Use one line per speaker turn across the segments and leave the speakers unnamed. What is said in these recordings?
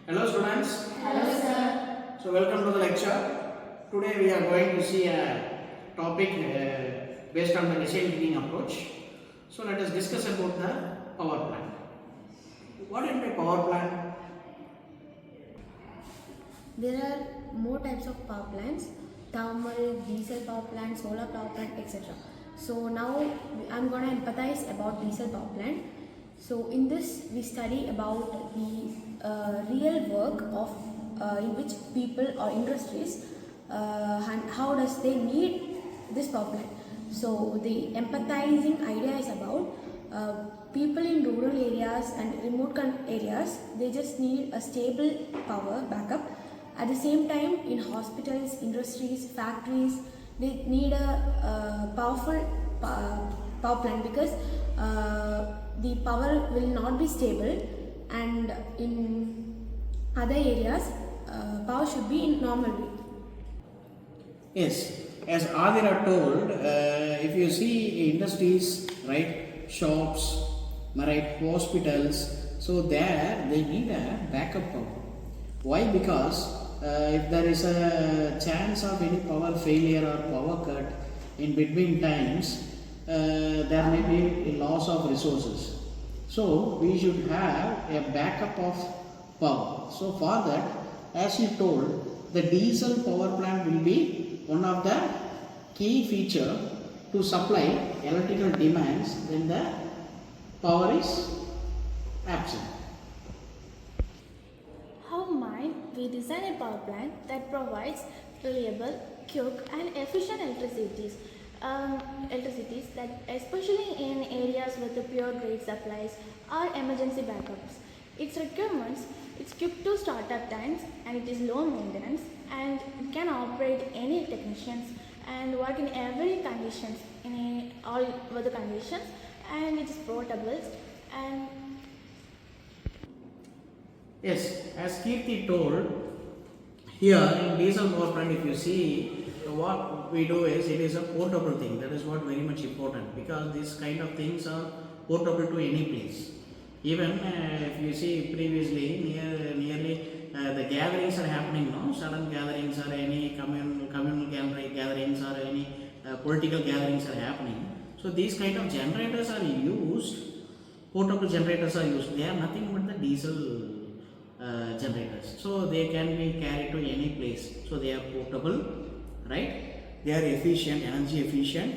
Hello students.
Hello, sir.
So welcome to the lecture. Today we are going to see a topic based on the decision making approach. So let us discuss about the power plant. What is a power plant?
There are more types of power plants: thermal, diesel power plant, solar power plant, etc. So now I'm going to empathize about diesel power plant. So in this we study about the real work of in which people or industries and how does they need this power plant. So the empathizing idea is about people in rural areas and remote areas. They just need a stable power backup. At the same time, in hospitals, industries, factories, they need a powerful power plant because the power will not be stable, and in other areas, power should be in normal way.
Yes, as Adira told, if you see industries, right, shops, right, hospitals, so there they need a backup power. Why? Because if there is a chance of any power failure or power cut in between times, there may be a loss of resources. So we should have a backup of power. So for that, as you told, the diesel power plant will be one of the key feature to supply electrical demands when the power is absent.
How might we design a power plant that provides reliable, quick and efficient electricities that especially in areas with the pure grid supplies or emergency backups. Its requirements, it's quick to startup times and it is low maintenance and it can operate any technicians and work in every conditions, all weather conditions, and it is portable and
Yes, as Kirti told, here in diesel power plant, if you see, what we do is it is a portable thing. That is what very much important, because these kind of things are portable to any place. Even if you see previously, nearly the gatherings are happening now, sudden gatherings or any communal gatherings or any political gatherings are happening. So these kind of generators are used, portable generators are used. They are nothing but the diesel generators, so they can be carried to any place. So they are portable, right? They are efficient, energy efficient,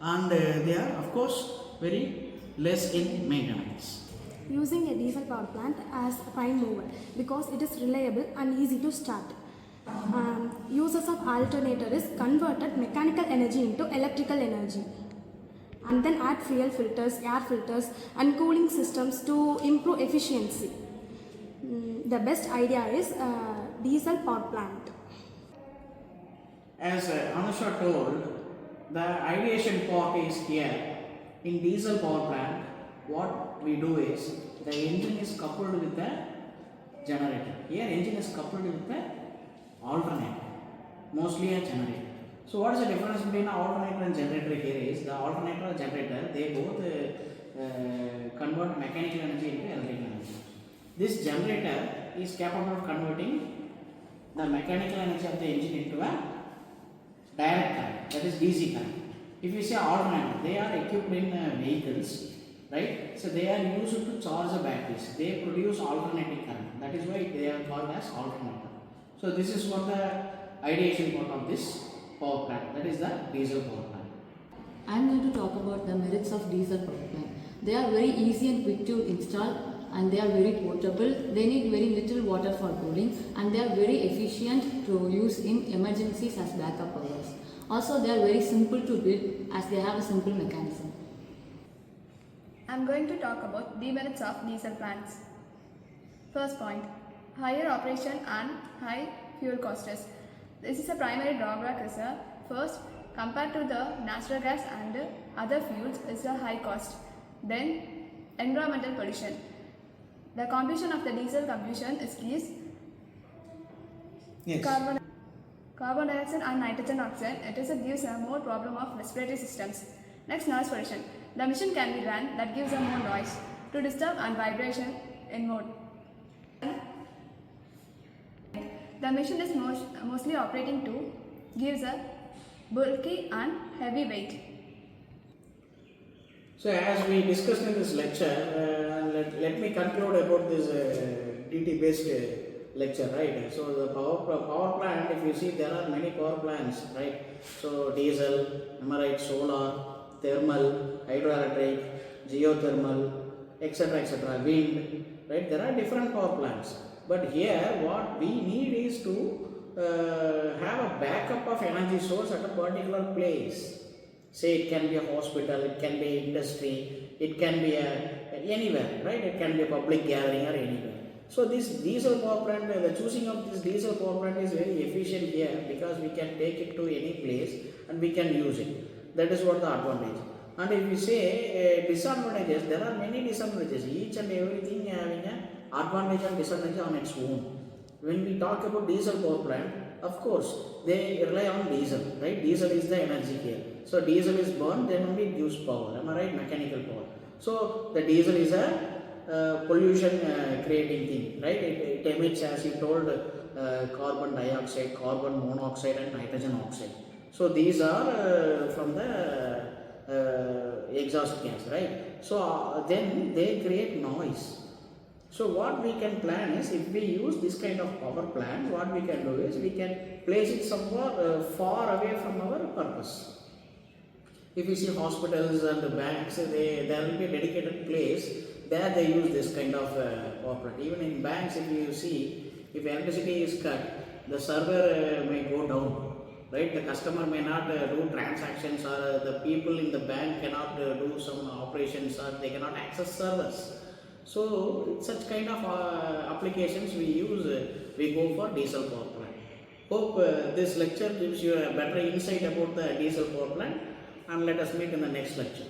and they are of course very less in maintenance.
Using a diesel power plant as a prime mover because it is reliable and easy to start. Uses of alternator is converted mechanical energy into electrical energy, and then add fuel filters, air filters and cooling systems to improve efficiency. The best idea is diesel power plant.
As Anusha told, the ideation part is here. In diesel power plant, what we do is the engine is coupled with the generator. Here engine is coupled with the alternator, mostly a generator. So what is the difference between alternator and generator here is the alternator and generator, they both convert mechanical energy into electrical energy. This generator is capable of converting the mechanical energy of the engine into a direct current, that is DC current. If you say alternator, they are equipped in vehicles, right? So they are used to charge the batteries. They produce alternating current. That is why they are called as alternator. So this is what the ideation part of this power plant, that is the diesel power plant.
I am going to talk about the merits of diesel power plant. They are very easy and quick to install, and they are very portable. They need very little water for cooling, and they are very efficient to use in emergencies as backup powers. Also, they are very simple to build as they have a simple mechanism.
I am going to talk about demerits of diesel plants. First point, higher operation and high fuel costs. This is a primary drawback. First, compared to the natural gas and other fuels, is a high cost. Then, environmental pollution. The combustion of the diesel combustion is
Yes.
carbon dioxide and nitrogen oxide. It gives a more problem of respiratory systems. Next, noise pollution. The machine can be run that gives a more noise to disturb and vibration in mode. The machine is mostly operating to gives a bulky and heavy weight.
So as we discussed in this lecture, let me conclude about this DT based lecture, right? So the power plant, if you see, there are many power plants, right? So diesel, am I right, solar, thermal, hydroelectric, geothermal, etc., wind, right? There are different power plants. But here what we need is to have a backup of energy source at a particular place. Say it can be a hospital, it can be industry, it can be anywhere, right? It can be a public gathering or anywhere. So this diesel power plant, the choosing of this diesel power plant is very efficient here because we can take it to any place and we can use it. That is what the advantage. And if we say disadvantages, there are many disadvantages. Each and everything having an advantage and disadvantage on its own. When we talk about diesel power plant, of course, they rely on diesel, right? Diesel is the energy here. So diesel is burned, then only it gives power. Am I right? Mechanical power. So the diesel is a pollution creating thing, right? It emits, as you told, carbon dioxide, carbon monoxide, and nitrogen oxide. So these are from the exhaust gas, right? So then they create noise. So what we can plan is, if we use this kind of power plant, what we can do is we can place it somewhere far away from our purpose. If you see hospitals and banks, there will be a dedicated place there they use this kind of power plant. Even in banks, if you see, if electricity is cut, the server may go down, right? The customer may not do transactions, or the people in the bank cannot do some operations, or they cannot access servers. So such kind of applications we use, we go for diesel power plant. Hope this lecture gives you a better insight about the diesel power plant, and let us meet in the next lecture.